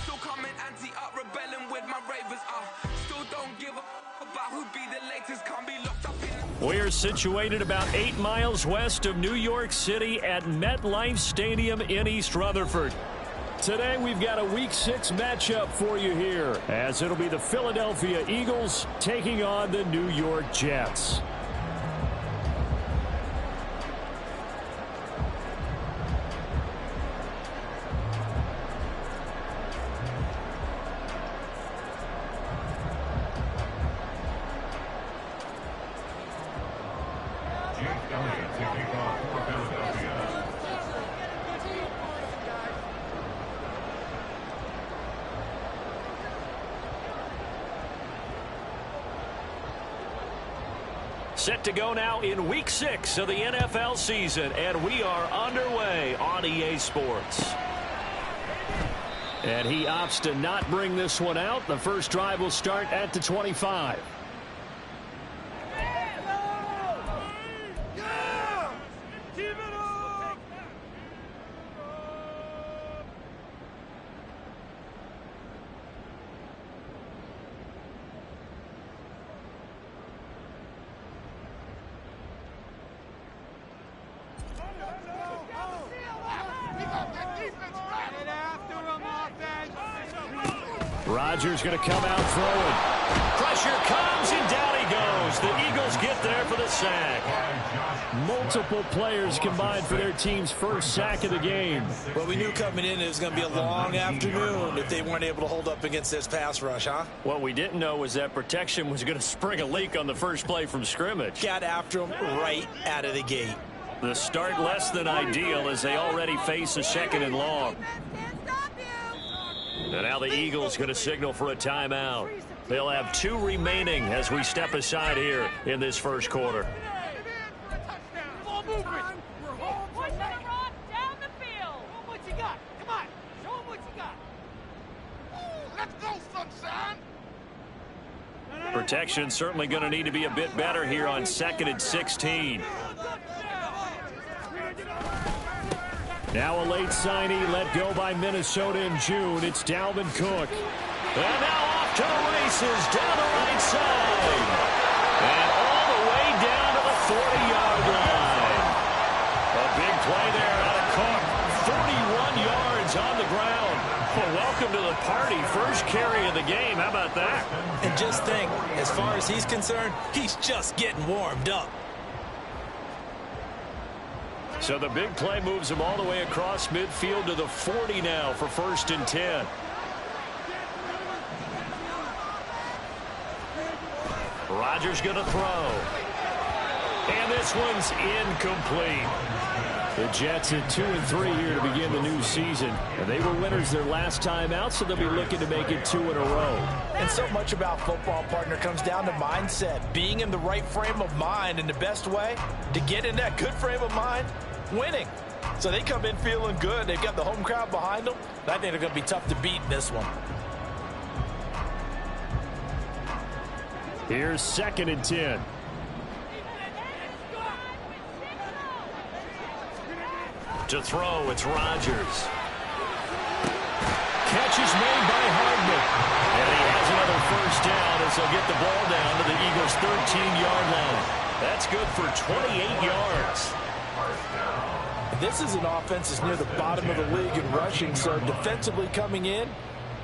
Still coming anti-up, rebelling with my ravers. Still don't give a about who be the latest. Can't be locked up in. We're situated about 8 miles west of New York City at MetLife Stadium in East Rutherford. Today we've got a Week 6 matchup for you here, as it'll be the Philadelphia Eagles taking on the New York Jets. Set to go now in Week 6 of the NFL season, and we are underway on EA Sports. And he opts to not bring this one out. The first drive will start at the 25. Rodgers going to come out throwing. Pressure comes, and down he goes. The Eagles get there for the sack. Multiple players combined for their team's first sack of the game. Well, we knew coming in it was going to be a long afternoon if they weren't able to hold up against this pass rush, huh? What we didn't know was that protection was going to spring a leak on the first play from scrimmage. Got after him right out of the gate. The start less than ideal as they already face a second and long. And now the Eagles going to signal for a timeout. They'll have 2 remaining as we step aside here in this first quarter. Protection certainly going to need to be a bit better here on 2nd and 16. Now a late signee let go by Minnesota in June. It's Dalvin Cook. And now off to the races down the right side. And all the way down to the 40-yard line. A big play there out of Cook. 41 yards on the ground. Well, welcome to the party. First carry of the game. How about that? And just think, as far as he's concerned, he's just getting warmed up. So the big play moves him all the way across midfield to the 40 now for 1st and 10. Rodgers going to throw. And this one's incomplete. The Jets at 2-3 here to begin the new season. And they were winners their last time out, so they'll be looking to make it 2 in a row. And so much about football, partner, comes down to mindset. Being in the right frame of mind, and the best way to get in that good frame of mind, winning. So they come in feeling good. They've got the home crowd behind them. I think they're going to be tough to beat in this one. Here's 2nd and 10. To throw, it's Rodgers. Catch is made by Hardman. And he has another first down as they'll get the ball down to the Eagles' 13-yard line. That's good for 28 yards. This is an offense that's near the bottom of the league in rushing, so defensively coming in,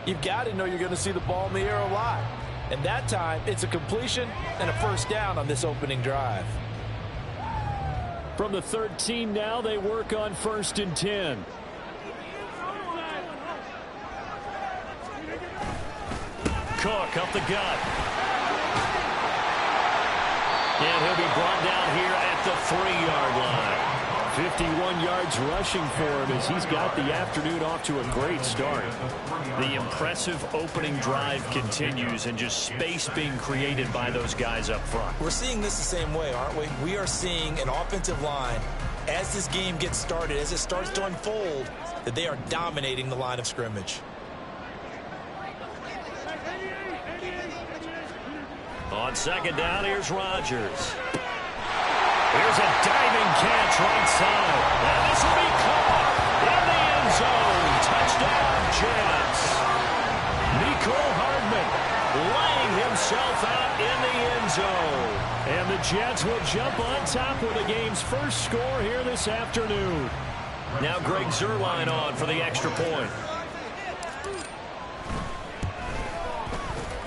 you've got to know you're going to see the ball in the air a lot. And that time, it's a completion and a first down on this opening drive. From the 13 now, they work on 1st and 10. Cook up the gut. And he'll be brought down here at the 3-yard line. 51 yards rushing for him as he's got the afternoon off to a great start. The impressive opening drive continues and just space being created by those guys up front. We're seeing this the same way, aren't we? We are seeing an offensive line, as this game gets started, as it starts to unfold, that they are dominating the line of scrimmage. On 2nd down, here's Rodgers. Here's a diving catch right side. And this will be caught in the end zone. Touchdown, Jets. laying himself out in the end zone. And the Jets will jump on top with the game's first score here this afternoon. Now Greg Zuerlein on for the extra point.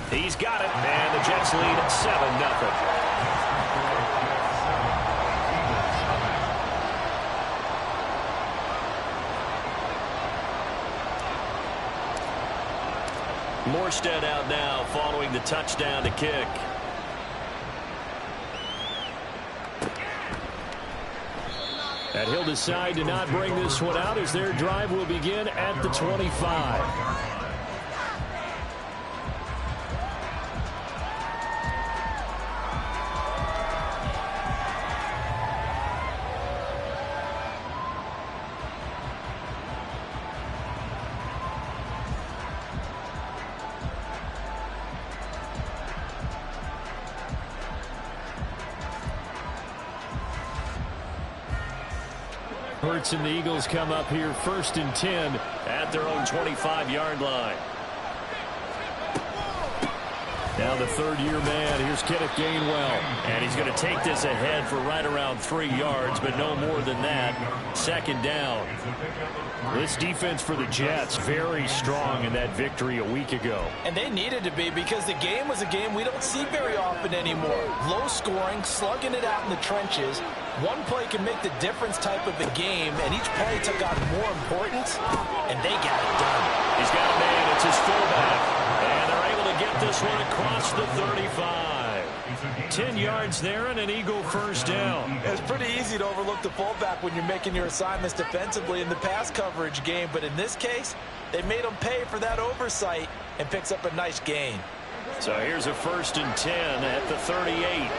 He's got it, and the Jets lead 7-0. Morstead out now following the touchdown to kick. And he'll decide to not bring this one out as their drive will begin at the 25. Hurts and the Eagles come up here 1st and 10 at their own 25-yard line. Now the third-year man. Here's Kenneth Gainwell. And he's going to take this ahead for right around 3 yards, but no more than that. 2nd down. This defense for the Jets, very strong in that victory a week ago. And they needed to be because the game was a game we don't see very often anymore. Low scoring, slugging it out in the trenches. One play can make the difference type of a game, and each play took on more importance, and they got it done. He's got a man. It's his fullback. And they're able to get this one across the 35. 10 yards there and an Eagle first down. It's pretty easy to overlook the fullback when you're making your assignments defensively in the pass coverage game, but in this case, they made him pay for that oversight and picks up a nice gain. So here's a 1st and 10 at the 38.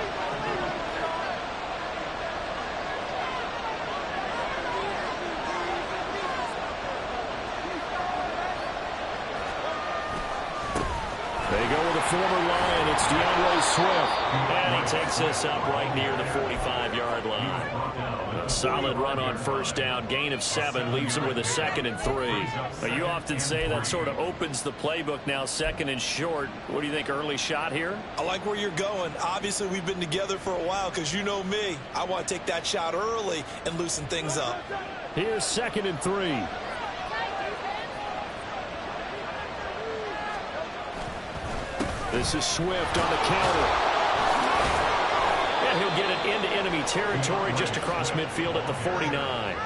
They go with a former Lion. It's DeAndre Swift. And he takes this up right near the 45-yard line. A solid run on 1st down. Gain of 7 leaves him with a 2nd and 3. Now, you often say that sort of opens the playbook now, 2nd and short. What do you think, early shot here? I like where you're going. Obviously, we've been together for a while because you know me. I want to take that shot early and loosen things up. Here's 2nd and 3. This is Swift on the counter. And he'll get it into enemy territory just across midfield at the 49.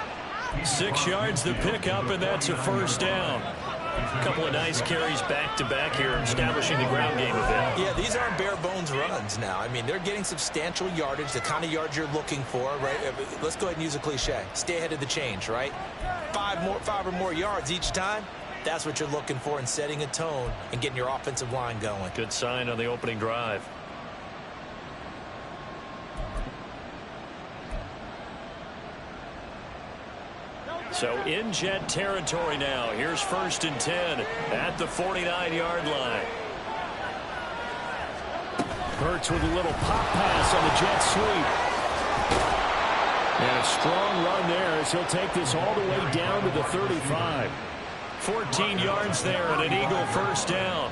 6 yards the pickup, and that's a 1st down. A couple of nice carries back-to-back here, establishing the ground game a bit. Yeah, these aren't bare-bones runs now. I mean, they're getting substantial yardage, the kind of yards you're looking for, right? Let's go ahead and use a cliche. Stay ahead of the change, right? 5 or more yards each time. That's what you're looking for in setting a tone and getting your offensive line going. Good sign on the opening drive. So in Jet territory now. Here's 1st and 10 at the 49-yard line. Hurts with a little pop pass on the Jet sweep. And a strong run there as he'll take this all the way down to the 35. 14 yards there and an Eagle 1st down.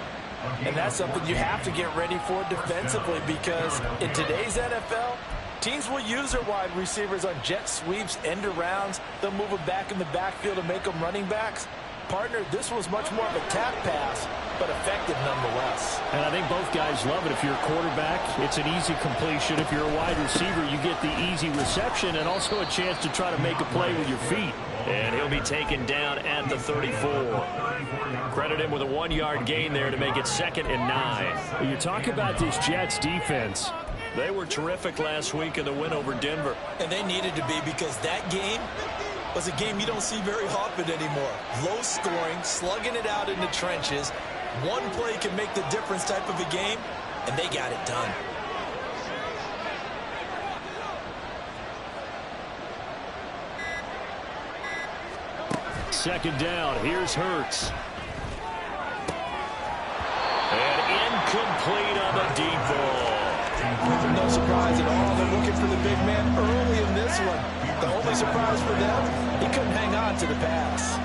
And that's something you have to get ready for defensively because in today's NFL, teams will use their wide receivers on jet sweeps, end arounds. They'll move them back in the backfield and make them running backs. Partner, this was much more of a tap pass, but effective nonetheless. And I think both guys love it. If you're a quarterback, it's an easy completion. If you're a wide receiver, you get the easy reception and also a chance to try to make a play with your feet. And he'll be taken down at the 34. Credit him with a 1-yard gain there to make it 2nd and 9. When you talk about this Jets defense, they were terrific last week in the win over Denver. And they needed to be because that game was a game you don't see very often anymore. Low scoring, slugging it out in the trenches. One play can make the difference type of a game, and they got it done. Second down. Here's Hurts. And incomplete on the deep ball. No surprise at all. They're looking for the big man early in this one. The only surprise for them, he couldn't hang on to the pass.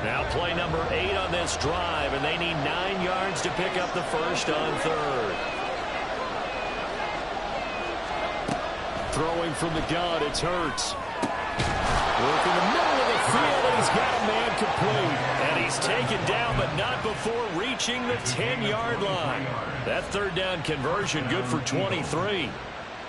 Now play number 8 on this drive, and they need 9 yards to pick up the first on third. Throwing from the gun, it's Hurts. Working the middle of the field, and he's got a man complete. And he's taken down, but not before reaching the 10-yard line. That third down conversion good for 23.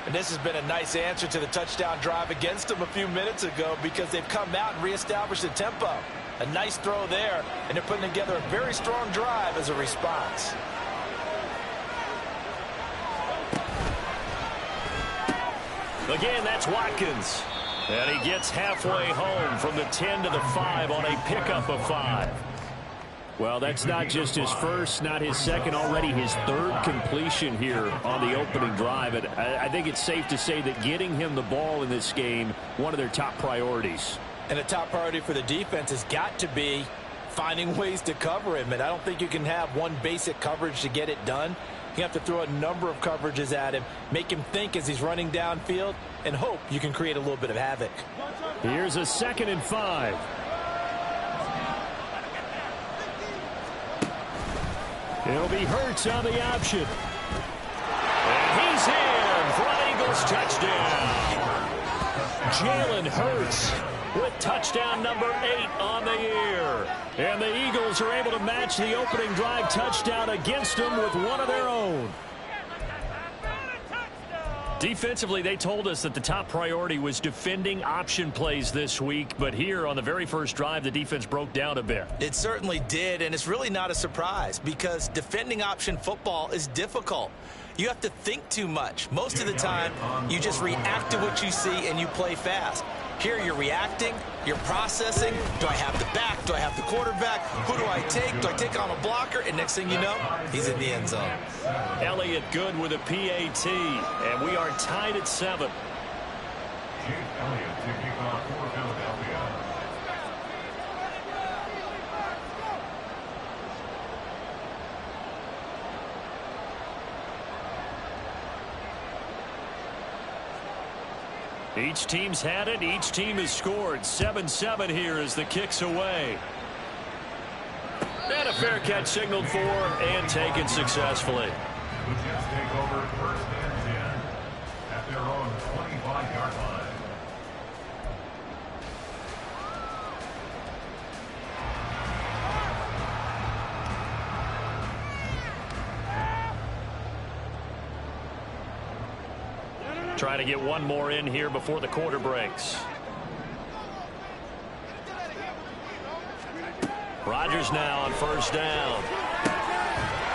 And this has been a nice answer to the touchdown drive against them a few minutes ago because they've come out and reestablished the tempo. A nice throw there, and they're putting together a very strong drive as a response. Again, that's Watkins. And he gets halfway home from the 10 to the 5 on a pickup of 5. Well, that's not just his first, not his second, already his third completion here on the opening drive. And I think it's safe to say that getting him the ball in this game, one of their top priorities. And the top priority for the defense has got to be finding ways to cover him. And I don't think you can have one basic coverage to get it done. You have to throw a number of coverages at him, make him think as he's running downfield, and hope you can create a little bit of havoc. Here's a 2nd and 5. It'll be Hurts on the option. And he's in for an Eagles touchdown. Jalen Hurts with touchdown number 8 on the year. And the Eagles are able to match the opening drive touchdown against them with one of their own. Defensively, they told us that the top priority was defending option plays this week. But here on the very first drive, the defense broke down a bit. It certainly did, and it's really not a surprise because defending option football is difficult. You have to think too much. Most of the time, you just react to what you see and you play fast. Here you're reacting, you're processing. Do I have the back? Do I have the quarterback? Who do I take? Do I take on a blocker? And next thing you know, he's in the end zone. Elliott good with a PAT, and we are tied at 7. Elliott taking off for Philadelphia. Each team's had it. Each team has scored. 7-7 here as the kick's away. And a fair catch signaled for and taken successfully. The Jets take over 1st and 10 at their own 25-yard line. Trying to get one more in here before the quarter breaks. Rodgers now on 1st down.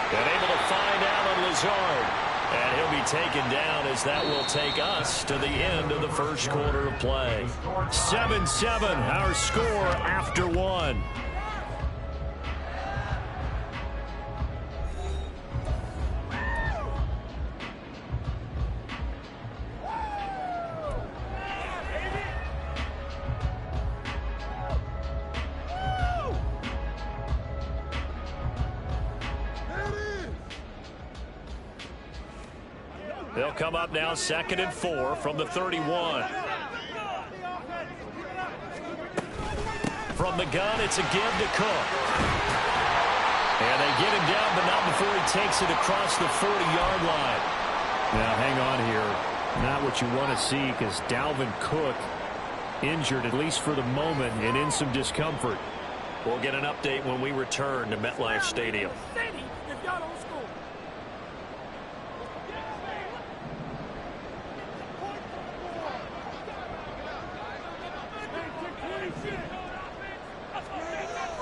And able to find Allen Lazard. And he'll be taken down as that will take us to the end of the first quarter of play. 7-7, our score after 1. They'll come up now 2nd and 4 from the 31. From the gun, it's a give to Cook. And they get him down, but not before he takes it across the 40-yard line. Now, hang on here. Not what you want to see because Dalvin Cook injured, at least for the moment, and in some discomfort. We'll get an update when we return to MetLife Stadium.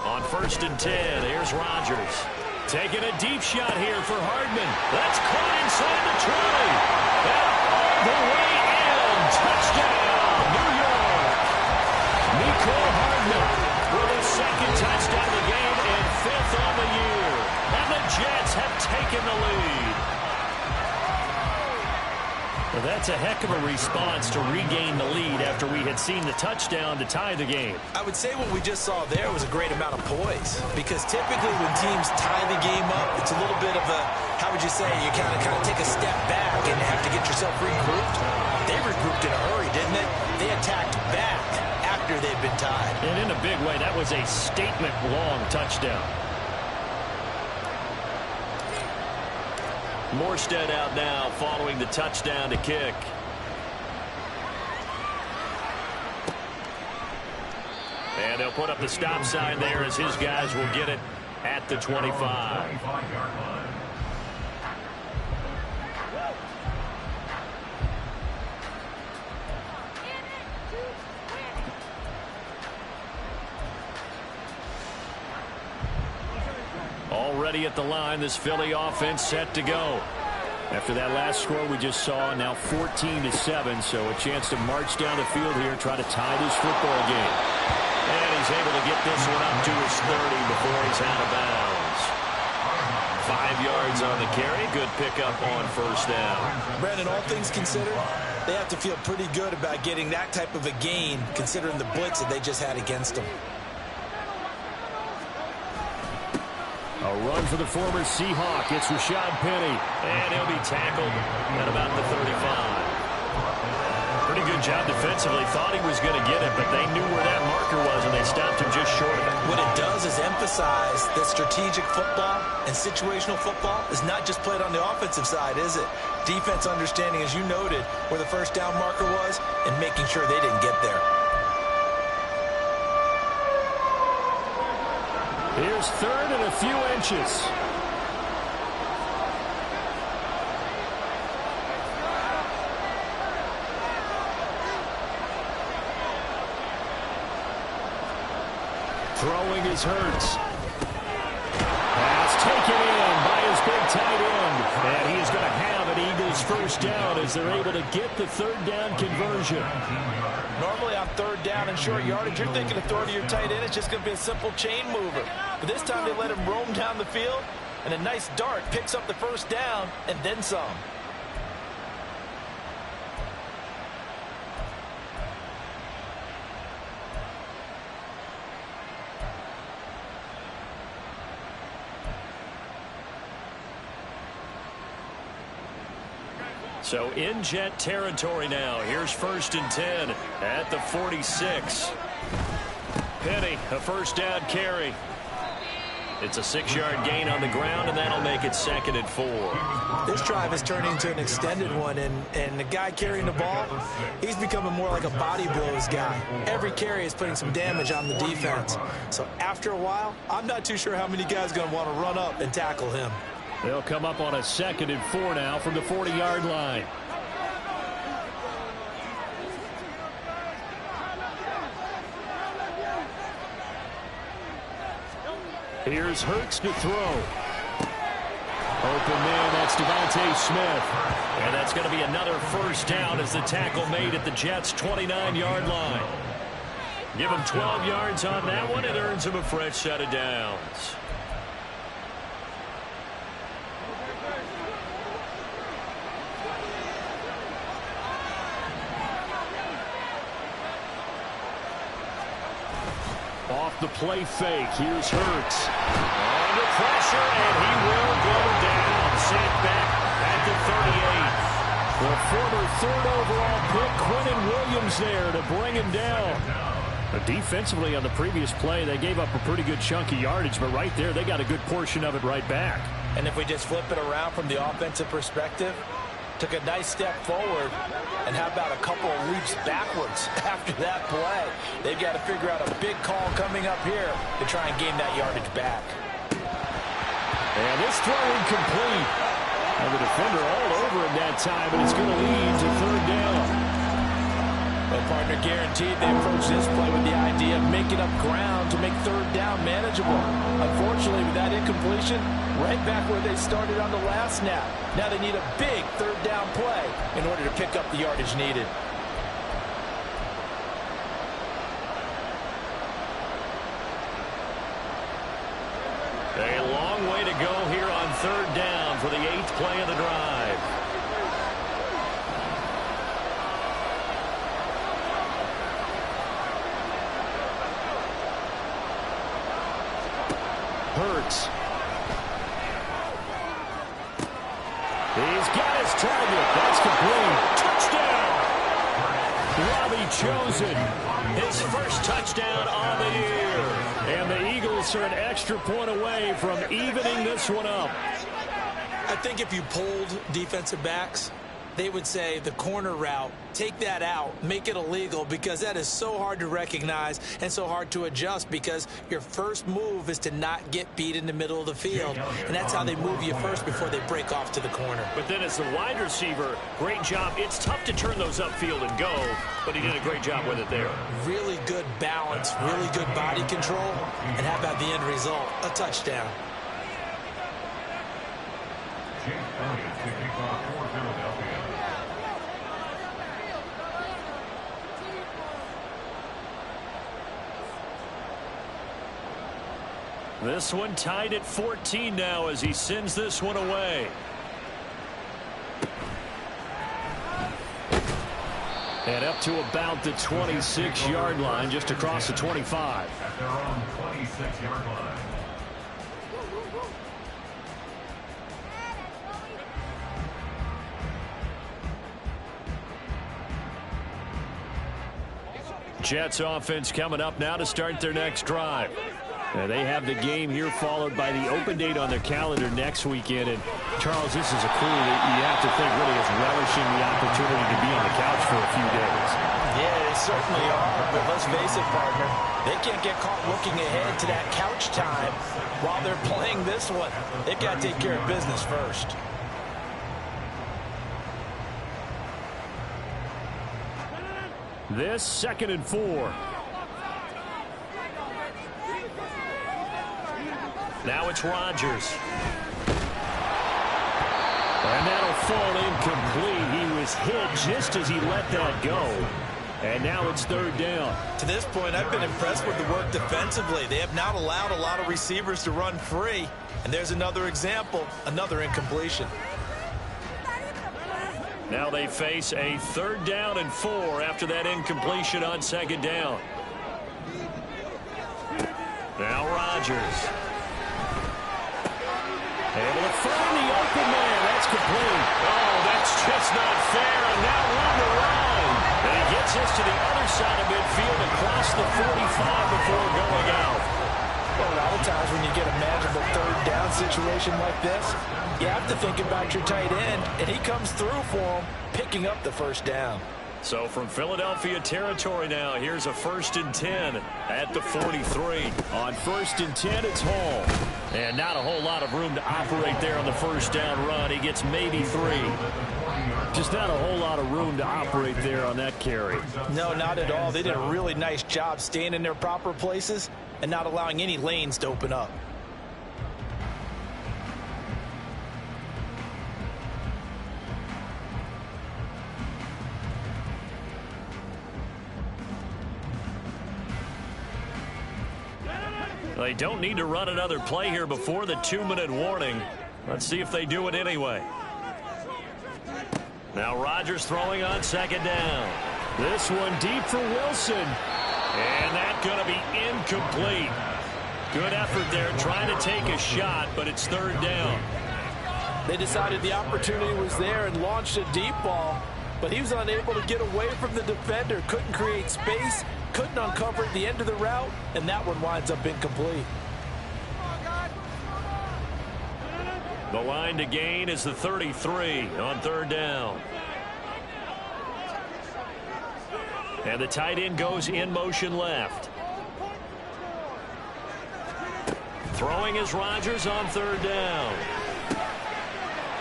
On 1st and 10, here's Rodgers. Taking a deep shot here for Hardman. That's caught inside the 20. And all the way in. Touchdown, New York. Mecole Hardman with his 2nd touchdown of the game and 5th on the year. And the Jets have taken the lead. Well, that's a heck of a response to regain the lead after we had seen the touchdown to tie the game. I would say what we just saw there was a great amount of poise because typically when teams tie the game up, it's a little bit of a, how would you say, you kind of take a step back and have to get yourself regrouped. They regrouped in a hurry, didn't it? They attacked back after after they've been tied. And in a big way, that was a statement-long touchdown. Morstead out now following the touchdown to kick. And they'll put up the stop sign there as his guys will get it at the 25. Already at the line, this Philly offense set to go. After that last score we just saw, now 14-7, so a chance to march down the field here, try to tie this football game. And he's able to get this one up to his 30 before he's out of bounds. 5 yards on the carry, good pickup on first down. Brandon, all things considered, they have to feel pretty good about getting that type of a gain, considering the blitz that they just had against them. A run for the former Seahawk. It's Rashad Penny. And he'll be tackled at about the 35. Pretty good job defensively. Thought he was going to get it, but they knew where that marker was, and they stopped him just short of it. What it does is emphasize that strategic football and situational football is not just played on the offensive side, is it? Defense understanding, as you noted, where the first down marker was and making sure they didn't get there. Here's third and a few inches. Throwing is Hurts. Pass taken in by his big tight end. And he is going to have an Eagles first down as they're able to get the third down conversion. Normally on third down and short yardage, you're thinking of throwing to your tight end. It's just going to be a simple chain mover. But this time they let him roam down the field, and a nice dart picks up the first down and then some. So in Jet territory now. Here's first and 10 at the 46. Penny, a first down carry. It's a 6-yard gain on the ground, and that'll make it 2nd and 4. This drive is turning into an extended one, and the guy carrying the ball, he's becoming more like a body blows guy. Every carry is putting some damage on the defense. So after a while, I'm not too sure how many guys are going to want to run up and tackle him. They'll come up on a 2nd and 4 now from the 40-yard line. Here's Hurts to throw. Open man, that's Devontae Smith. And that's going to be another first down as the tackle made at the Jets' 29-yard line. Give him 12 yards on that one. It earns him a fresh set of downs. Off the play fake, here's Hurts. Under pressure, and he will go down. Sent back at the 38. The former 3rd overall pick, Quinnen Williams there to bring him down. But defensively on the previous play, they gave up a pretty good chunk of yardage, but right there, they got a good portion of it right back. And if we just flip it around from the offensive perspective, took a nice step forward, and how about a couple of leaps backwards after that play? They've got to figure out a big call coming up here to try and gain that yardage back. And this throw incomplete. And the defender all over him that time, but it's going to lead to 3rd down. Well, partner, guaranteed they approach this play with the idea of making up ground to make 3rd down manageable. Unfortunately, with that incompletion, right back where they started on the last snap. Now they need a big 3rd down play in order to pick up the yardage needed. A long way to go here on 3rd down for the 8th play of the drive. Hurts. He's got his target. That's complete. Touchdown. Robbie Chosen, his first touchdown on the year. And the Eagles are an extra point away from evening this one up. I think if you polled defensive backs, they would say the corner route, take that out, make it illegal, because that is so hard to recognize and so hard to adjust, because your first move is to not get beat in the middle of the field. And that's how they move you first before they break off to the corner. But then as the wide receiver, great job. It's tough to turn those upfield and go, but he did a great job with it there. Really good balance, really good body control. And how about the end result? A touchdown. Chase Elliott to kick off for Philadelphia. This one tied at 14 now as he sends this one away. And up to about the 26-yard line, just across the 25. At their own 26-yard line. Jets offense coming up now to start their next drive. They have the game here followed by the open date on their calendar next weekend. And Charles, this is a crew that you have to think really is relishing the opportunity to be on the couch for a few days. Yeah, they certainly are. But let's face it, partner, they can't get caught looking ahead to that couch time while they're playing this one. They've got to take care of business first. This 2nd and 4. Now it's Rodgers. And that'll fall incomplete. He was hit just as he let that go. And now it's 3rd down. To this point, I've been impressed with the work defensively. They have not allowed a lot of receivers to run free. And there's another example, another incompletion. Now they face a 3rd down and 4 after that incompletion on 2nd down. Now Rodgers. Able to find the open man. That's complete. Oh, that's just not fair. And now on the line. And he gets us to the other side of midfield across the 45 before going out. Well, a lot of times when you get a manageable 3rd down situation like this, you have to think about your tight end, and he comes through for him, picking up the 1st down. So from Philadelphia territory now, here's a 1st and 10 at the 43. On 1st and 10, it's Hall. And not a whole lot of room to operate there on the 1st down run. He gets maybe 3. Just not a whole lot of room to operate there on that carry. No, not at all. They did a really nice job staying in their proper places and not allowing any lanes to open up. They don't need to run another play here before the 2-minute warning. Let's see if they do it anyway. Now Rodgers throwing on 2nd down. This one deep for Wilson. And that's going to be incomplete. Good effort there trying to take a shot, but it's 3rd down. They decided the opportunity was there and launched a deep ball, but he was unable to get away from the defender, couldn't create space, couldn't uncover at the end of the route, and that one winds up incomplete. The line to gain is the 33 on 3rd down. And the tight end goes in motion left. Throwing is Rodgers on 3rd down.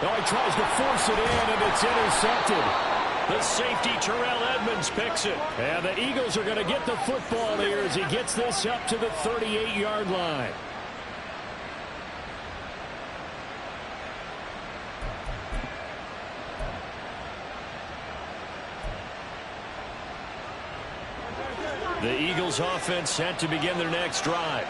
Oh, he tries to force it in, and it's intercepted. The safety, Terrell Edmonds, picks it. And the Eagles are going to get the football here as he gets this up to the 38-yard line. The Eagles offense set to begin their next drive.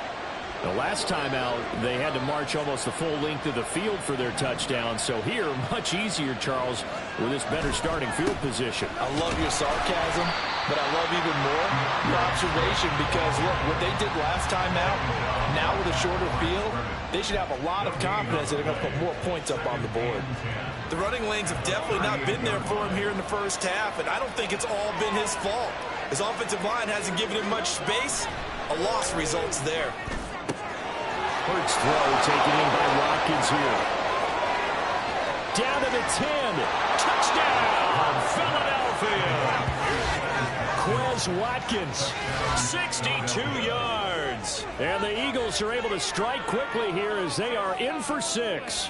The last time out, they had to march almost the full length of the field for their touchdown. So here, much easier, Charles, with this better starting field position. I love your sarcasm, but I love even more your observation because, look, what they did last time out, now with a shorter field, they should have a lot of confidence that they're going to put more points up on the board. The running lanes have definitely not been there for him here in the first half, and I don't think it's all been his fault. His offensive line hasn't given him much space. A loss results there. Hurts throw taken in by Watkins here. Down to the 10. Touchdown, Philadelphia. Quez Watkins, 62 yards. And the Eagles are able to strike quickly here as they are in for 6.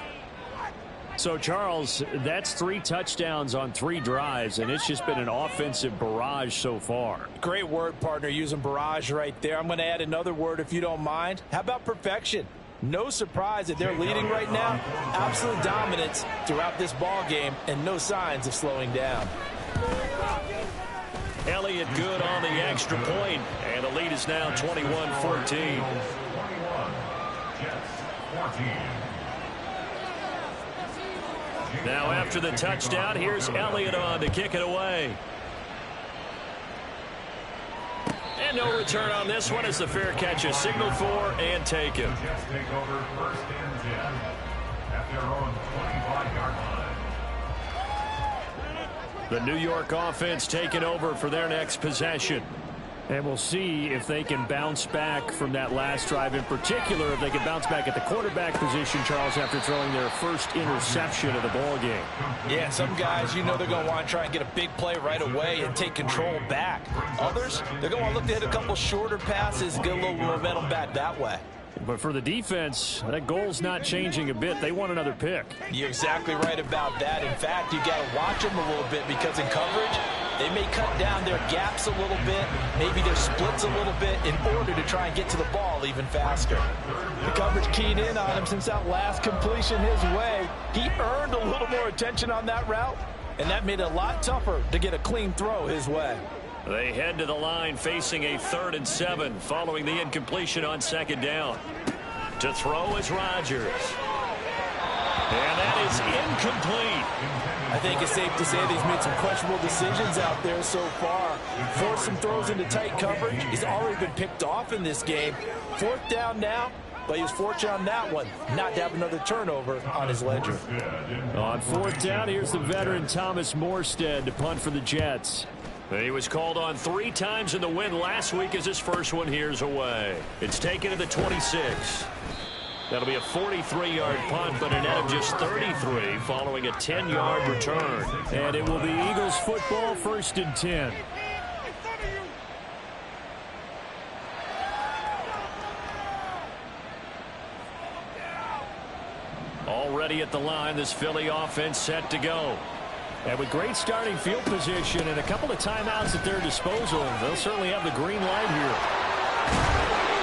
So, Charles, that's 3 touchdowns on 3 drives, and it's just been an offensive barrage so far. Great word, partner, using barrage right there. I'm going to add another word if you don't mind. How about perfection? No surprise that they're leading right now. Absolute dominance throughout this ball game, and no signs of slowing down. Elliott good on the extra point, and the lead is now 21-14. 21, Jets 14. Now after the touchdown, here's Elliott on to kick it away. And no return on this one as the fair catch is signaled for and taken. The Jets take over 1st and 10 at their own 25-yard line. The New York offense taking over for their next possession. And we'll see if they can bounce back from that last drive. In particular, if they can bounce back at the quarterback position, Charles, after throwing their first interception of the ball game. Yeah, some guys, you know they're going to want to try and get a big play right away and take control back. Others, they're going to want to look to hit a couple shorter passes, get a little momentum back that way. But for the defense, that goal's not changing a bit. They want another pick. You're exactly right about that. In fact, you got to watch them a little bit because in coverage, they may cut down their gaps a little bit, maybe their splits a little bit in order to try and get to the ball even faster. The coverage keyed in on him since that last completion his way. He earned a little more attention on that route, and that made it a lot tougher to get a clean throw his way. They head to the line facing a 3rd and 7 following the incompletion on 2nd down. To throw is Rodgers. And that is incomplete. I think it's safe to say that he's made some questionable decisions out there so far. Forced some throws into tight coverage. He's already been picked off in this game. 4th down now, but he was fortunate on that one not to have another turnover on his ledger. On 4th down, here's the veteran Thomas Morstead to punt for the Jets. He was called on 3 times in the win last week as his first one here's away. It's taken to the 26. That'll be a 43-yard punt, but a net of just 33 following a 10-yard return. And it will be Eagles football, 1st and 10. Already at the line, this Philly offense set to go. And with great starting field position and a couple of timeouts at their disposal, they'll certainly have the green light here.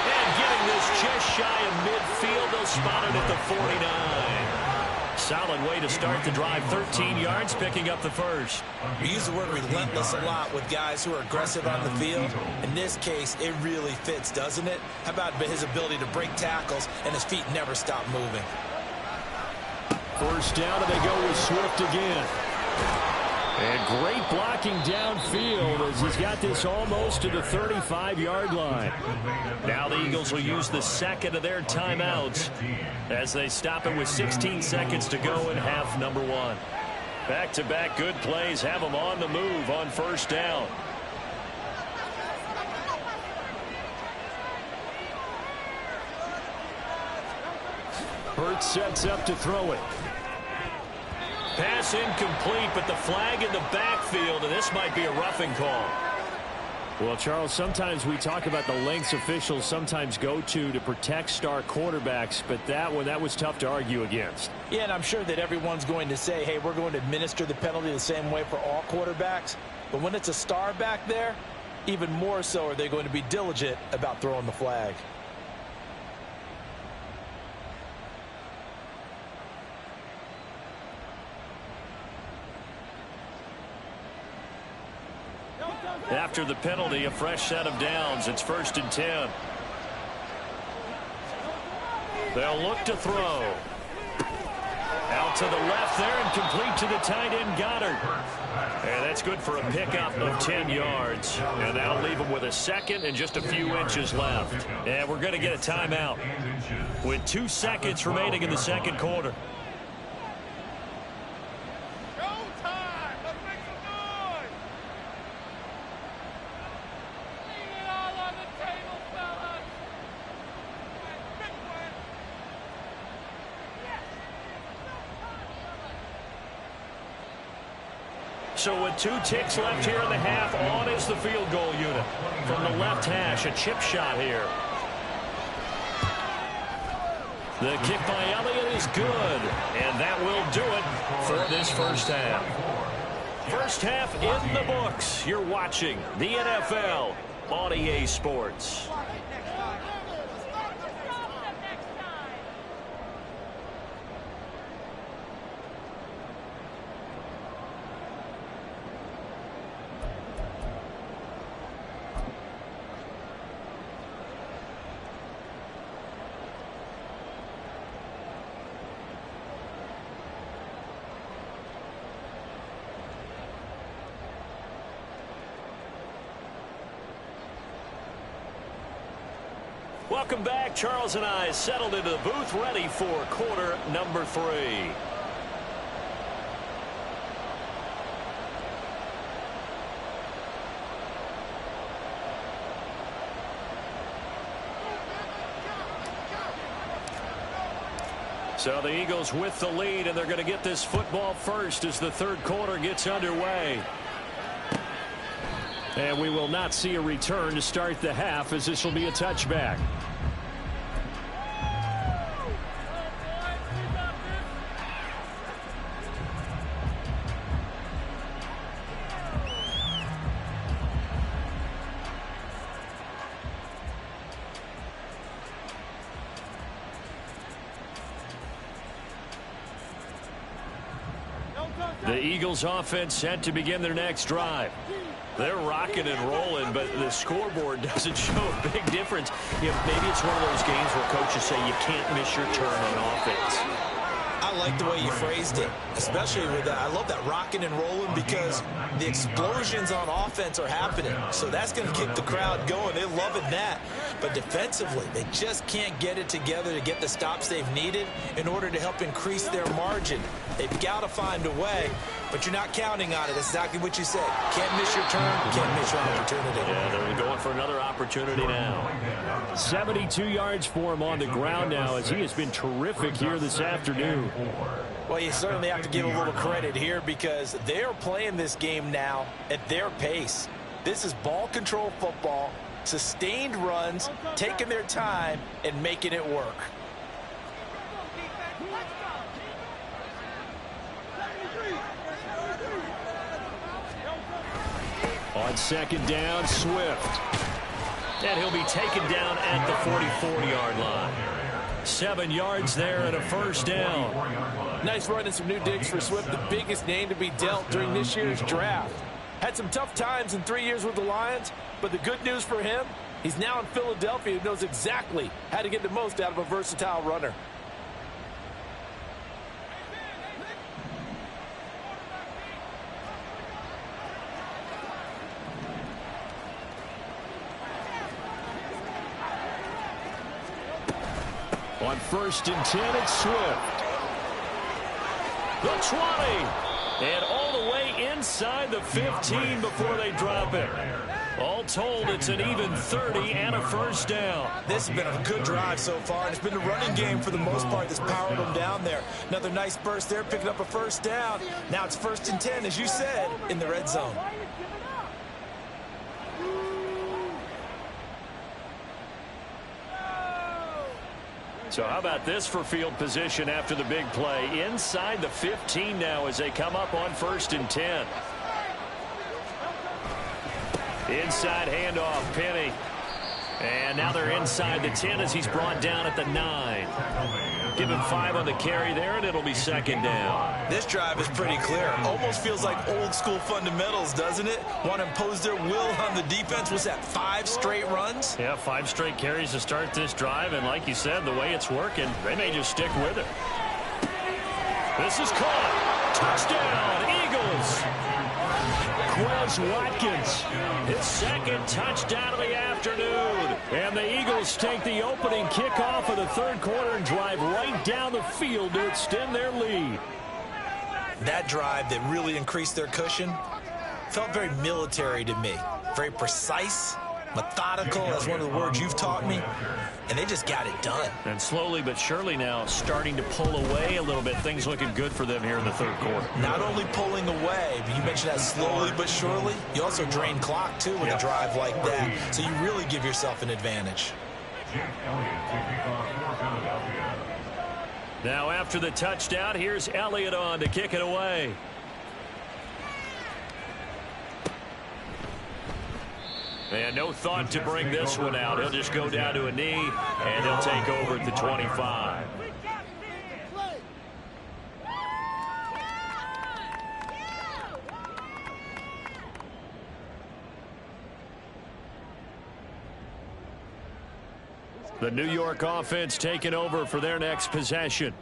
And getting this just shy of midfield, they'll spot it at the 49. Solid way to start the drive, 13 yards, picking up the first. We use the word relentless a lot with guys who are aggressive on the field. In this case, it really fits, doesn't it? How about his ability to break tackles and his feet never stop moving? 1st down, and they go with Swift again. And great blocking downfield as he's got this almost to the 35-yard line. Now the Eagles will use the 2nd of their timeouts as they stop it with 16 seconds to go in half number 1. Back-to-back good plays have them on the move on 1st down. Hurts sets up to throw it. Pass incomplete, but the flag in the backfield, and this might be a roughing call. Well, Charles, sometimes we talk about the lengths officials sometimes go to protect star quarterbacks, but that was tough to argue against. Yeah, and I'm sure that everyone's going to say, hey, we're going to administer the penalty the same way for all quarterbacks. But when it's a star back there, even more so are they going to be diligent about throwing the flag. After the penalty, a fresh set of downs. It's 1st and 10. They'll look to throw. Out to the left there and complete to the tight end, Goddard. And that's good for a pickup of 10 yards. And that'll leave them with a second and just a few inches left. And we're going to get a timeout with 2 seconds remaining in the second quarter. So with 2 ticks left here in the half, on is the field goal unit. From the left hash, a chip shot here. The kick by Elliott is good, and that will do it for this first half. First half in the books. You're watching the NFL on EA Sports. Welcome back. Charles and I settled into the booth, ready for quarter number 3. So the Eagles with the lead, and they're going to get this football first as the third quarter gets underway. And we will not see a return to start the half, as this will be a touchback. The Eagles offense set to begin their next drive. They're rocking and rolling, but the scoreboard doesn't show a big difference. You know, maybe it's one of those games where coaches say you can't miss your turn on offense. I like the way you phrased it, especially with that. I love that rocking and rolling because the explosions on offense are happening. So that's going to keep the crowd going. They're loving that. But defensively, they just can't get it together to get the stops they've needed in order to help increase their margin. They've got to find a way, but you're not counting on it. That's exactly what you said. Can't miss your turn, can't miss your opportunity. Yeah, they're going for another opportunity now. 72 yards for him on the ground now, as he has been terrific here this afternoon. Well, you certainly have to give a little credit here because they're playing this game now at their pace. This is ball control football, sustained runs, taking their time, and making it work. On second down, Swift. And he'll be taken down at the 44-yard line. 7 yards there and a first down. Nice run and some new digs for Swift, the biggest name to be dealt during this year's draft. Had some tough times in 3 years with the Lions, but the good news for him, he's now in Philadelphia and knows exactly how to get the most out of a versatile runner. On 1st and 10, it's Swift. The 20. And all the way inside the 15 before they drop it. All told, it's an even 30 and a first down. This has been a good drive so far, and it's been the running game for the most part that's powered them down there. Another nice burst there, picking up a first down. Now it's 1st and 10, as you said, in the red zone. So how about this for field position after the big play? Inside the 15 now as they come up on 1st and 10. Inside handoff, Penny. And now they're inside the 10 as he's brought down at the 9. Give him 5 on the carry there, and it'll be second down. This drive is pretty clear. Almost feels like old school fundamentals, doesn't it? Want to impose their will on the defense. Was that 5 straight runs? Yeah, 5 straight carries to start this drive, and like you said, the way it's working, they may just stick with it. This is caught. Touchdown, Eagles. Quez Watkins, his second touchdown of the afternoon. And the Eagles take the opening kickoff of the third quarter and drive right down the field to extend their lead. That drive that really increased their cushion felt very military to me. Very precise, methodical, that's one of the words you've taught me. And they just got it done. And slowly but surely now starting to pull away a little bit. Things looking good for them here in the third quarter. Not only pulling away, but you mentioned that slowly but surely. You also drain clock, too, with a drive like that. So you really give yourself an advantage. Now after the touchdown, here's Elliott on to kick it away. And no thought to bring this one out. He'll just go down to a knee, and he'll take over at the 25. The New York offense taking over for their next possession.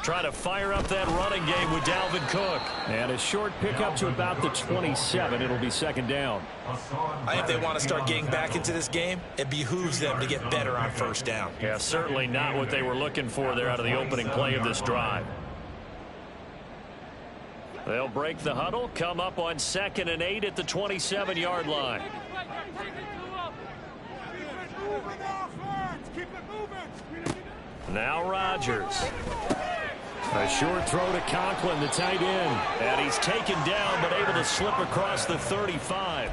Try to fire up that running game with Dalvin Cook. And a short pickup to about the 27. It'll be second down. I think they want to start getting back into this game. It behooves them to get better on first down. Yeah, certainly not what they were looking for there out of the opening play of this drive. They'll break the huddle, come up on 2nd and 8 at the 27-yard line. Now Rodgers. A short throw to Conklin, the tight end. And he's taken down, but able to slip across the 35.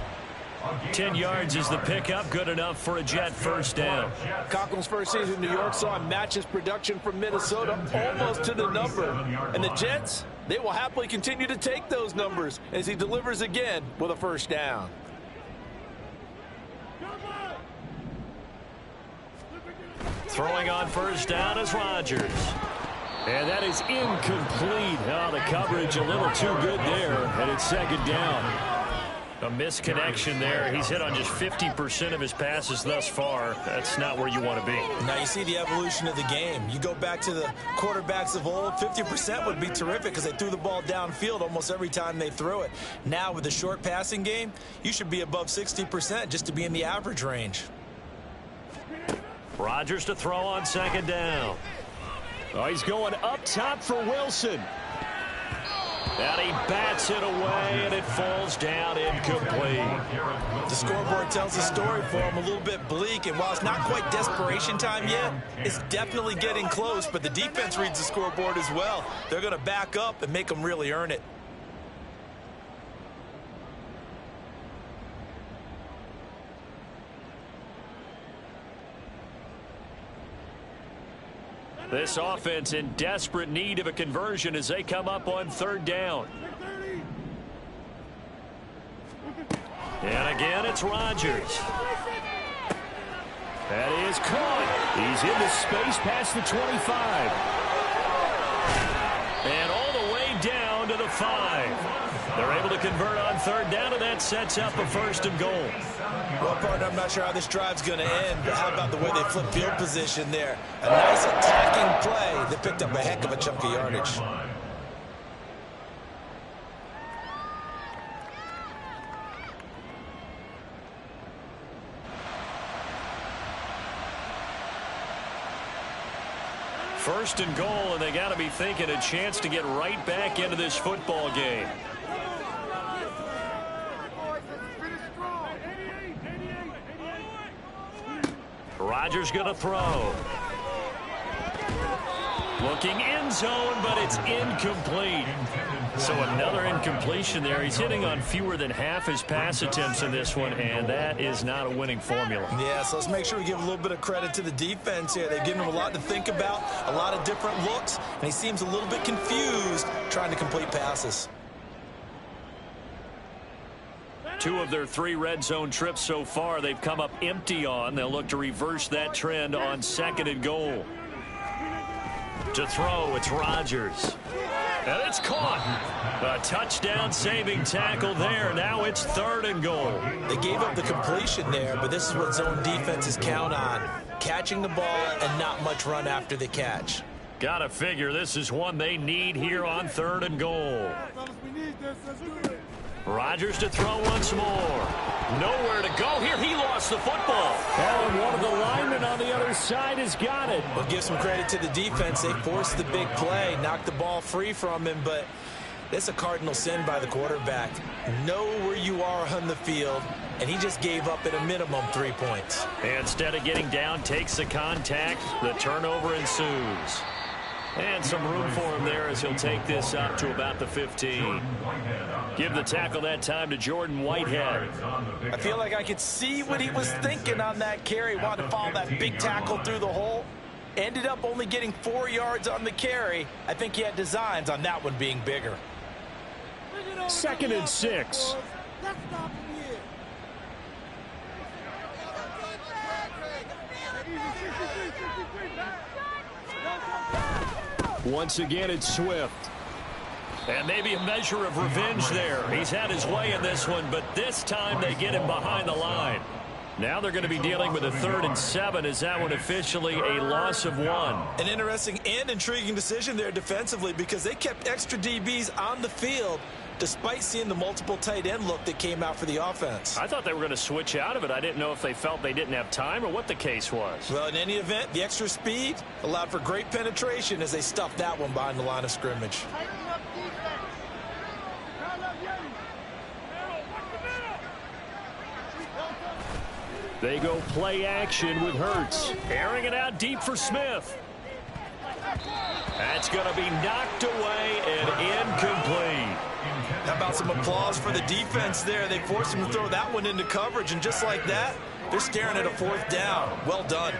10 yards is the pickup, good enough for a Jet first down. Conklin's first season in New York saw him match his production from Minnesota almost to the number. And the Jets, they will happily continue to take those numbers as he delivers again with a first down. Throwing on first down is Rodgers. And that is incomplete. Oh, the coverage a little too good there, and it's second down. A misconnection there. He's hit on just 50% of his passes thus far. That's not where you want to be. Now you see the evolution of the game. You go back to the quarterbacks of old, 50% would be terrific because they threw the ball downfield almost every time they threw it. Now with the short passing game, you should be above 60% just to be in the average range. Rodgers to throw on second down. Oh, he's going up top for Wilson. And he bats it away, and it falls down incomplete. The scoreboard tells the story for him, a little bit bleak, and while it's not quite desperation time yet, it's definitely getting close, but the defense reads the scoreboard as well. They're going to back up and make them really earn it. This offense in desperate need of a conversion as they come up on third down. And again, it's Rodgers. That is caught. He's into space past the 25. And all the way down to the 5. They're able to convert on third down, and that sets up a first and goal. Well, partner, I'm not sure how this drive's going to end, but how about the way they flip field position there? A nice attacking play that picked up a heck of a chunk of yardage. First and goal, and they got to be thinking a chance to get right back into this football game. Rodgers going to throw. Looking end zone, but it's incomplete. So another incompletion there. He's hitting on fewer than half his pass attempts in this one, and that is not a winning formula. Yeah, so let's make sure we give a little bit of credit to the defense here. They've given him a lot to think about, a lot of different looks, and he seems a little bit confused trying to complete passes. 2 of their 3 red zone trips so far they've come up empty on. They'll look to reverse that trend on 2nd and goal. To throw, it's Rodgers. And it's caught. A touchdown saving tackle there. Now it's 3rd and goal. They gave up the completion there, but this is what zone defenses count on. Catching the ball and not much run after the catch. Gotta figure this is one they need here on 3rd and goal. Rodgers to throw once more. Nowhere to go here. He lost the football. And one of the linemen on the other side has got it. Well, give some credit to the defense. They forced the big play, knocked the ball free from him, but it's a cardinal sin by the quarterback. Know where you are on the field, and he just gave up at a minimum 3 points. Instead of getting down, takes the contact. The turnover ensues. And some room for him there as he'll take this up to about the 15. Give the tackle that time to Jordan Whitehead. I feel like I could see what he was thinking on that carry. Wanted to follow that big tackle through the hole. Ended up only getting 4 yards on the carry. I think he had designs on that one being bigger. 2nd and 6. Once again, it's Swift. And maybe a measure of revenge there. He's had his way in this one, but this time they get him behind the line. Now they're going to be dealing with a 3rd and 7. Is that one officially a loss of 1? An interesting and intriguing decision there defensively because they kept extra DBs on the field despite seeing the multiple tight end look that came out for the offense. I thought they were going to switch out of it. I didn't know if they felt they didn't have time or what the case was. Well, in any event, the extra speed allowed for great penetration as they stuffed that one behind the line of scrimmage. They go play action with Hurts. Airing it out deep for Smith. That's going to be knocked away and incomplete. How about some applause for the defense there? They forced him to throw that one into coverage, and just like that, they're staring at a 4th down. Well done.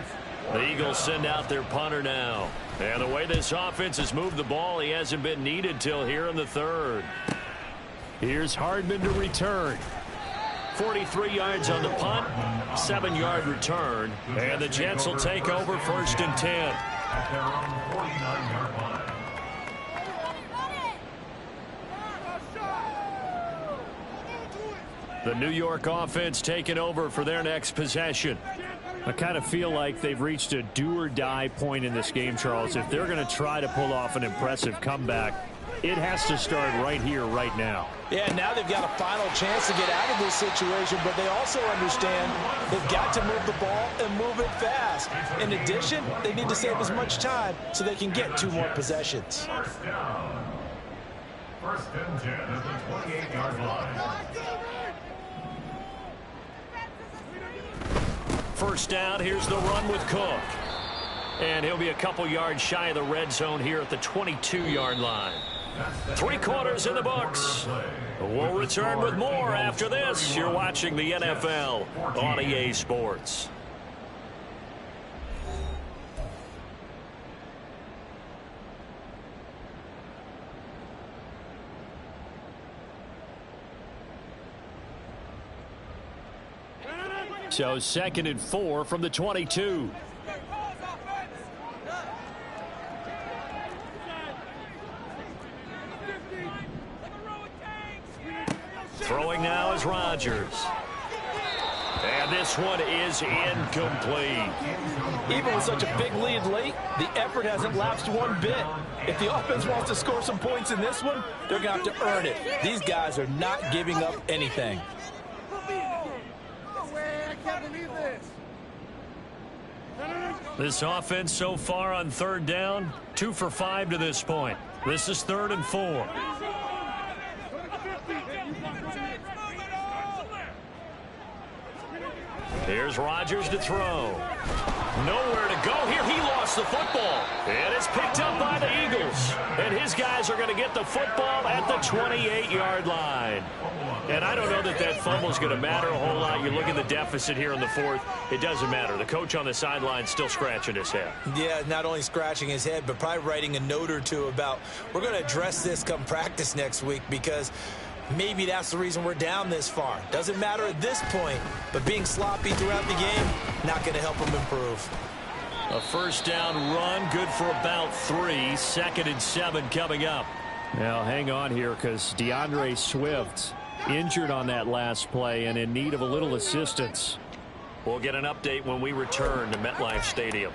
The Eagles send out their punter now. And the way this offense has moved the ball, he hasn't been needed till here in the 3rd. Here's Hardman to return. 43 yards on the punt, 7-yard return, and the Jets will take over 1st and 10. At their own 49-yard line. The New York offense taking over for their next possession. I kind of feel like they've reached a do-or-die point in this game, Charles. If they're going to try to pull off an impressive comeback, it has to start right here, right now. Yeah, now they've got a final chance to get out of this situation, but they also understand they've got to move the ball and move it fast. In addition, they need to save as much time so they can get 2 more possessions. 1st down. 1st and 10 at the 28-yard line. 1st down, here's the run with Cook. And he'll be a couple yards shy of the red zone here at the 22-yard line. 3 quarters in the books. We'll return with more after this. You're watching the NFL on EA Sports. So 2nd and 4 from the 22. Throwing now is Rodgers. And this one is incomplete. Even with such a big lead late, the effort hasn't lapsed one bit. If the offense wants to score some points in this one, they're going to have to earn it. These guys are not giving up anything. This offense so far on 3rd down, 2 for 5 to this point. This is 3rd and 4. Here's Rodgers to throw. Nowhere to go here. He lost the football. And it's picked up by the Eagles. And his guys are going to get the football at the 28-yard line. And I don't know that that fumble is going to matter a whole lot. You look at the deficit here in the 4th. It doesn't matter. The coach on the sideline still scratching his head. Yeah, not only scratching his head, but probably writing a note or two about we're going to address this come practice next week because Maybe that's the reason we're down this far. Doesn't matter at this point, but being sloppy throughout the game, not going to help them improve. A first down run, good for about 3. 2nd and 7 coming up. Now hang on here because DeAndre Swift injured on that last play and in need of a little assistance. We'll get an update when we return to MetLife Stadium.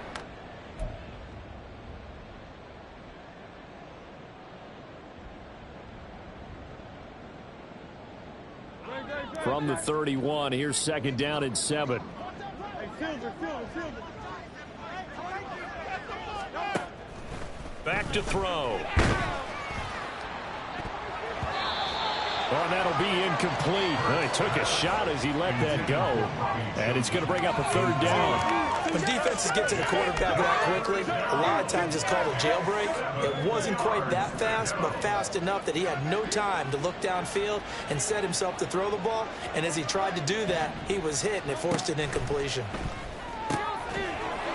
From the 31, here's 2nd down and 7. Back to throw. Oh, and that'll be incomplete. Well, he took a shot as he let that go. And it's going to bring up a 3rd down. When defenses get to the quarterback that quickly, a lot of times it's called a jailbreak. It wasn't quite that fast, but fast enough that he had no time to look downfield and set himself to throw the ball. And as he tried to do that, he was hit, and it forced an incompletion.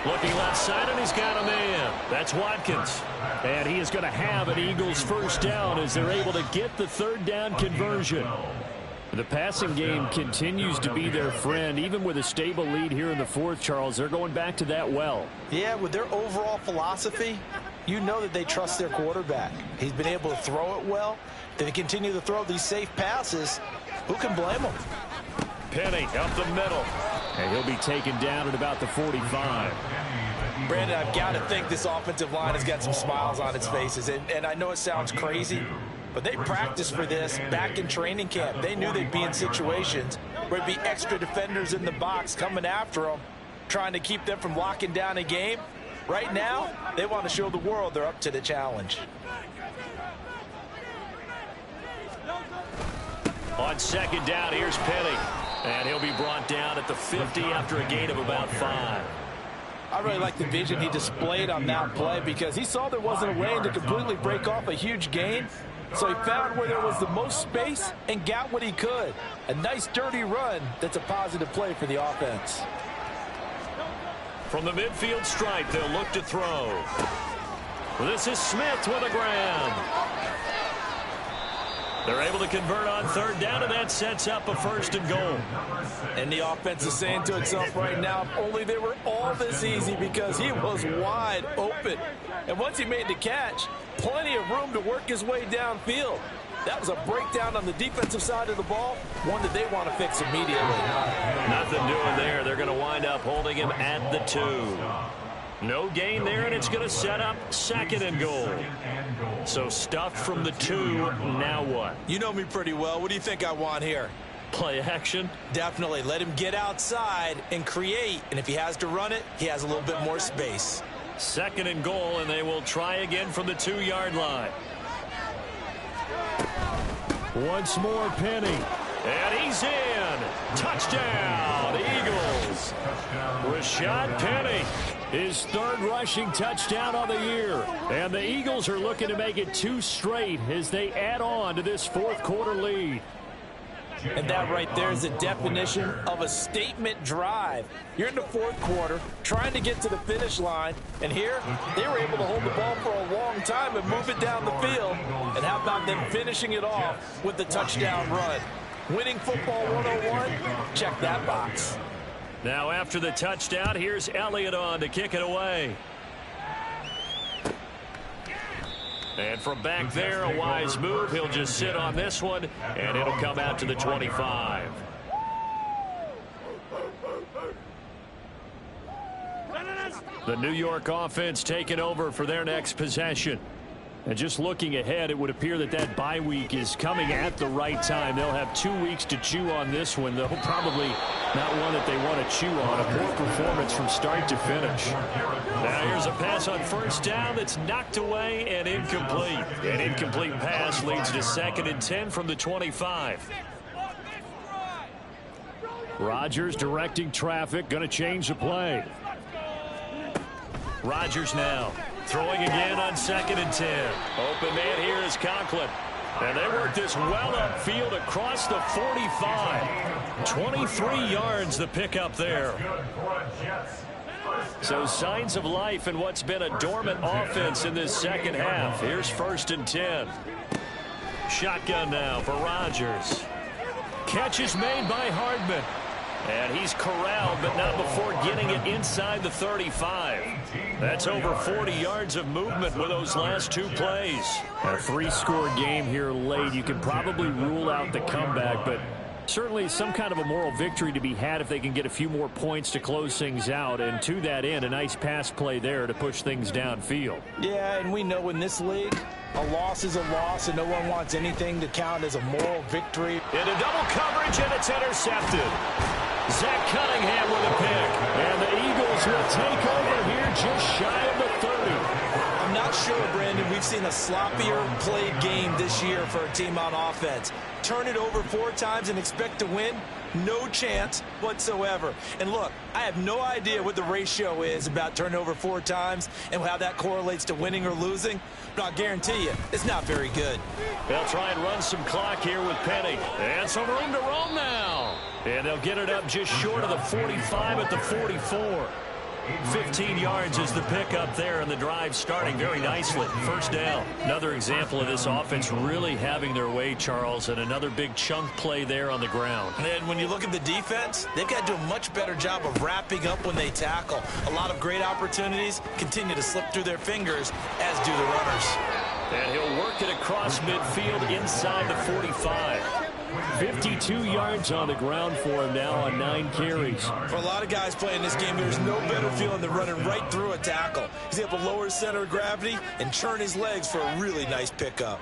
Looking left side, and he's got a man. That's Watkins. And he is going to have an Eagles first down as they're able to get the 3rd down conversion. The passing game continues to be their friend. Even with a stable lead here in the 4th, Charles, they're going back to that well. Yeah, with their overall philosophy, you know that they trust their quarterback. He's been able to throw it well. They continue to throw these safe passes. Who can blame them? Penny up the middle. And he'll be taken down at about the 45. Brandon, I've got to think this offensive line has got some smiles on its faces. And I know it sounds crazy, but they practiced for this back in training camp. They knew they'd be in situations where there'd be extra defenders in the box coming after them, trying to keep them from locking down a game. Right now, they want to show the world they're up to the challenge. On 2nd down, here's Penny. And he'll be brought down at the 50 after a gain of about 5. I really like the vision he displayed on that play because he saw there wasn't a way to completely break off a huge gain. So he found where there was the most space and got what he could. A nice dirty run that's a positive play for the offense. From the midfield stripe, they'll look to throw. This is Smith with a grab. They're able to convert on 3rd down, and that sets up a 1st and goal. And the offense is saying to itself right now, if only they were all this easy because he was wide open. And once he made the catch, plenty of room to work his way downfield. That was a breakdown on the defensive side of the ball, one that they want to fix immediately. Nothing doing there. They're going to wind up holding him at the 2. No gain there, and it's going to set up 2nd and goal. So stuffed from the 2, now what? You know me pretty well. What do you think I want here? Play action? Definitely. Let him get outside and create. And if he has to run it, he has a little bit more space. 2nd and goal, and they will try again from the 2-yard line. Once more, Penny. And he's in. Touchdown, Eagles. Rashad Penny. His 3rd rushing touchdown of the year. And the Eagles are looking to make it 2 straight as they add on to this 4th quarter lead. And that right there is the definition of a statement drive. You're in the 4th quarter, trying to get to the finish line, and here they were able to hold the ball for a long time and move it down the field. And how about them finishing it off with the touchdown run? Winning football 101, check that box. Now after the touchdown, here's Elliott on to kick it away. And from back there, a wise move. He'll just sit on this one, and it'll come out to the 25. The New York offense taking over for their next possession. And just looking ahead, it would appear that that bye week is coming at the right time. They'll have 2 weeks to chew on this one, though probably not one that they want to chew on. A poor performance from start to finish. Now here's a pass on 1st down that's knocked away and incomplete. An incomplete pass leads to 2nd and 10 from the 25. Rodgers directing traffic, going to change the play. Rodgers now. Throwing again on 2nd and 10. Open man here is Conklin. And they work this well upfield across the 45. 23 yards the pickup there. So signs of life in what's been a dormant offense in this 2nd half. Here's 1st and 10. Shotgun now for Rodgers. Catch is made by Hardman. And he's corralled, but not before getting it inside the 35. That's over 40 yards of movement with those last two plays. A three-score game here late. You can probably rule out the comeback, but certainly some kind of a moral victory to be had if they can get a few more points to close things out. And to that end, a nice pass play there to push things downfield. Yeah, and we know in this league, a loss is a loss, and no one wants anything to count as a moral victory. Into double coverage, and it's intercepted. Zach Cunningham with a pick. And the Eagles will take over here just shy of the 30. I'm not sure, Brandon, we've seen a sloppier played game this year for a team on offense. Turn it over 4 times and expect to win? No chance whatsoever. And look, I have no idea what the ratio is about turning over 4 times and how that correlates to winning or losing, but I'll guarantee you, it's not very good. They'll try and run some clock here with Penny. And some room to roam now. And they'll get it up just short of the 45 at the 44. 15 yards is the pickup there, and the drive starting very nicely. First down. Another example of this offense really having their way, Charles, and another big chunk play there on the ground. And when you look at the defense, they've got to do a much better job of wrapping up when they tackle. A lot of great opportunities continue to slip through their fingers, as do the runners. And he'll work it across midfield inside the 45. 52 yards on the ground for him now on 9 carries. For a lot of guys playing this game, there's no better feeling than running right through a tackle. He's able to lower his center of gravity and churn his legs for a really nice pickup.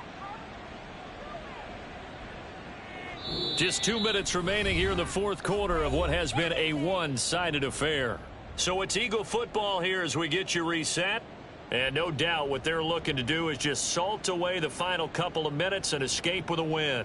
Just 2 minutes remaining here in the fourth quarter of what has been a one-sided affair. So it's Eagle football here as we get you reset. And no doubt what they're looking to do is just salt away the final couple of minutes and escape with a win.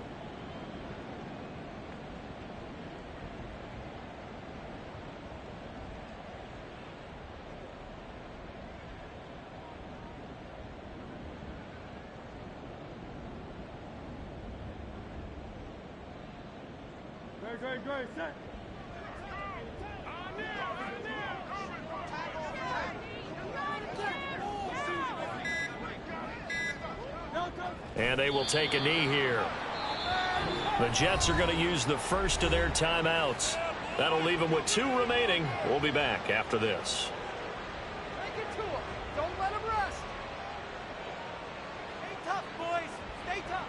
Great, set. And they will take a knee here. The Jets are going to use the first of their timeouts. That'll leave them with 2 remaining. We'll be back after this. Take it to him. Don't let him rest. Stay tough, boys. Stay tough.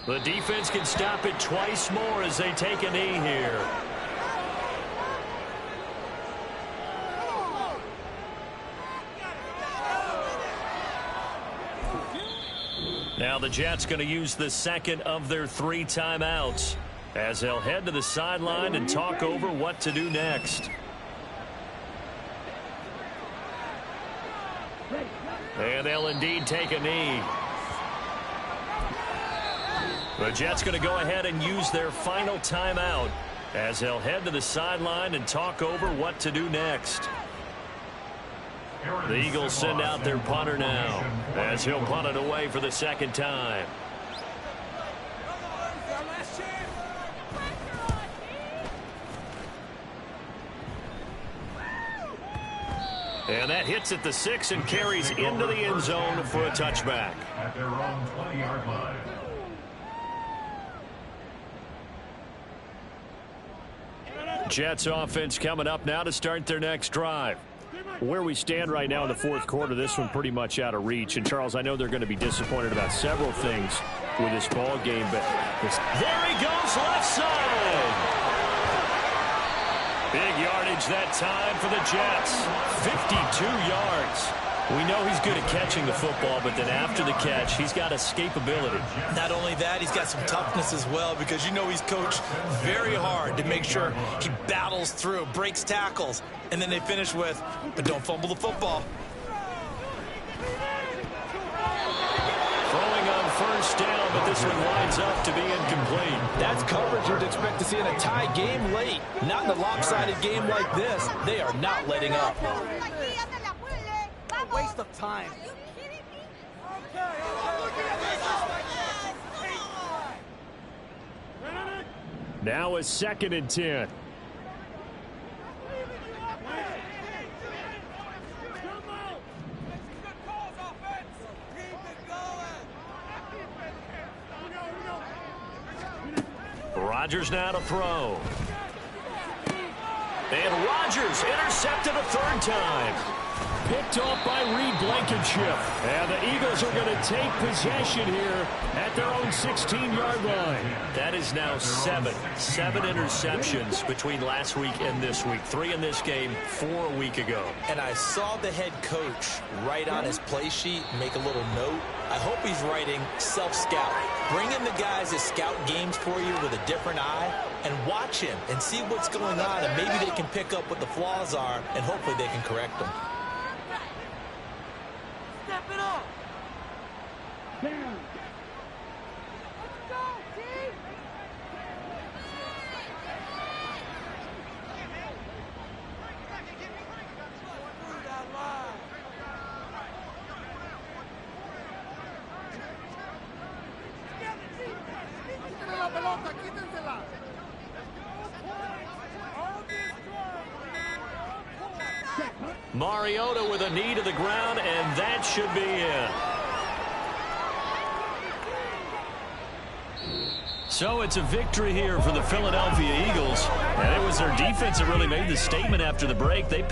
The defense can stop it twice more as they take a knee here. Now the Jets going to use the second of their 3 timeouts as they'll head to the sideline and talk over what to do next. And they'll indeed take a knee. The Jets going to go ahead and use their final timeout as they'll head to the sideline and talk over what to do next. The Eagles send out their punter now as he'll punt it away for the second time. And that hits at the 6 and carries into the end zone for a touchback. At their own 20-yard line. Jets offense coming up now to start their next drive. Where we stand right now in the fourth quarter, this one pretty much out of reach. And, Charles, I know they're going to be disappointed about several things with this ball game, but there he goes, left side. Big yardage that time for the Jets. 52 yards. We know he's good at catching the football, but then after the catch, he's got escapability. Not only that, he's got some toughness as well, because you know he's coached very hard to make sure he battles through, breaks tackles, and then they finish with, but don't fumble the football. Throwing on first down, but this one winds up to be incomplete. That's coverage you'd expect to see in a tie game late. Not in a lopsided game like this. They are not letting up. A waste of time. Now a 2nd and 10. Rodgers now to throw. And Rodgers intercepted a 3rd time. Picked off by Reed Blankenship. And the Eagles are going to take possession here at their own 16-yard line. That is now 7 interceptions between last week and this week. 3 in this game, 4 a week ago. And I saw the head coach write on his play sheet, make a little note. I hope he's writing self-scout. Bring in the guys that scout games for you with a different eye and watch him and see what's going on, and maybe they can pick up what the flaws are, and hopefully they can correct them. Step it up. Mariota with a knee to the ground, and that should be it. So it's a victory here for the Philadelphia Eagles. And it was their defense that really made the statement after the break. They